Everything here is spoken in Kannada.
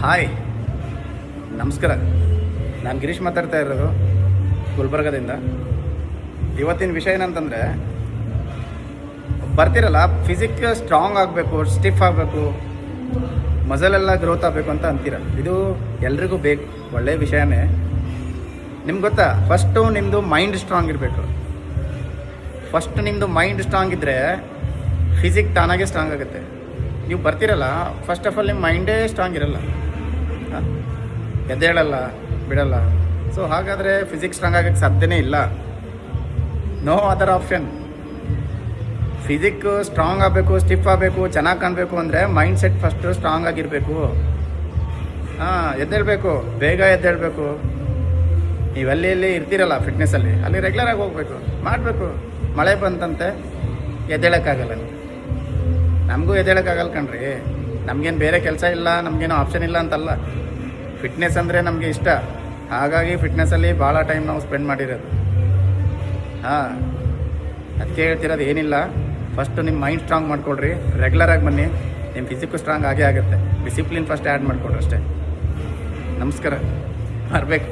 ಹಾಯ್, ನಮಸ್ಕಾರ. ನಾನು ಗಿರೀಶ್ ಮಾತಾಡ್ತಾ ಇರೋದು ಗುಲ್ಬರ್ಗದಿಂದ. ಇವತ್ತಿನ ವಿಷಯ ಏನಂತಂದರೆ, ಬರ್ತಿರಲ್ಲ ಫಿಸಿಕ್ ಸ್ಟ್ರಾಂಗ್ ಆಗಬೇಕು, ಸ್ಟಿಫ್ ಆಗಬೇಕು, ಮಸಲೆಲ್ಲ ಗ್ರೋತ್ ಆಗಬೇಕು ಅಂತ ಅಂತೀರ. ಇದು ಎಲ್ರಿಗೂ ಬೇಕು, ಒಳ್ಳೆಯ ವಿಷಯನೇ. ನಿಮ್ಗೆ ಗೊತ್ತಾ, ಫಸ್ಟು ನಿಮ್ಮದು ಮೈಂಡ್ ಸ್ಟ್ರಾಂಗ್ ಇರಬೇಕು. ಫಸ್ಟ್ ನಿಮ್ಮದು ಮೈಂಡ್ ಸ್ಟ್ರಾಂಗ್ ಇದ್ದರೆ ಫಿಸಿಕ್ ತಾನಾಗೆ ಸ್ಟ್ರಾಂಗ್ ಆಗುತ್ತೆ. ನೀವು ಬರ್ತಿರಲ್ಲ, ಫಸ್ಟ್ ಆಫ್ ಆಲ್ ನಿಮ್ಮ ಮೈಂಡೇ ಸ್ಟ್ರಾಂಗ್ ಇರಲ್ಲ, ಎದ್ದೇಳಲ್ಲ, ಬಿಡಲ್ಲ. ಸೊ ಹಾಗಾದರೆ ಫಿಸಿಕ್ಸ್ ಸ್ಟ್ರಾಂಗ್ ಆಗೋಕ್ಕೆ ಸಾಧ್ಯನೇ ಇಲ್ಲ. No other option. Physique strong ಆಗಬೇಕು, ಸ್ಟಿಫ್ ಆಗಬೇಕು, ಚೆನ್ನಾಗಿ ಕಾಣಬೇಕು ಅಂದರೆ ಮೈಂಡ್ ಸೆಟ್ ಫಸ್ಟು ಸ್ಟ್ರಾಂಗ್ ಆಗಿರಬೇಕು. ಎದ್ದೇಳಬೇಕು, ಬೇಗ ಎದ್ದೇಳಬೇಕು. ನೀವೆಲ್ಲಿ ಇರ್ತೀರಲ್ಲ ಫಿಟ್ನೆಸ್ಸಲ್ಲಿ, ಅಲ್ಲಿ ರೆಗ್ಯುಲರಾಗಿ ಹೋಗಬೇಕು, ಮಾಡಬೇಕು. ಮಳೆ ಬಂತಂತೆ ಎದ್ದೇಳೋಕ್ಕಾಗಲ್ಲ, ನಮಗೂ ಎದ್ದೇಳೋಕ್ಕಾಗಲ್ಲ ಕಣ್ರಿ. ನಮಗೇನು ಬೇರೆ ಕೆಲಸ ಇಲ್ಲ, ನಮಗೇನು ಆಪ್ಷನ್ ಇಲ್ಲ ಅಂತಲ್ಲ. ಫಿಟ್ನೆಸ್ ಅಂದರೆ ನಮಗೆ ಇಷ್ಟ, ಹಾಗಾಗಿ ಫಿಟ್ನೆಸ್ಸಲ್ಲಿ ಭಾಳ ಟೈಮ್ ನಾವು ಸ್ಪೆಂಡ್ ಮಾಡಿರೋದು. ಅದಕ್ಕೆ ಹೇಳ್ತಿರೋದು ಏನಿಲ್ಲ, ಫಸ್ಟು ನಿಮ್ಮ ಮೈಂಡ್ ಸ್ಟ್ರಾಂಗ್ ಮಾಡ್ಕೊಳ್ರಿ, ರೆಗ್ಯುಲರಾಗಿ ಬನ್ನಿ, ನಿಮ್ಮ ಫಿಸಿಕ್ಕು ಸ್ಟ್ರಾಂಗ್ ಆಗೇ ಆಗುತ್ತೆ. ಡಿಸಿಪ್ಲಿನ್ ಫಸ್ಟ್ ಆ್ಯಡ್ ಮಾಡ್ಕೊಳ್ರಿ ಅಷ್ಟೇ. ನಮಸ್ಕಾರ. ಬರಬೇಕು.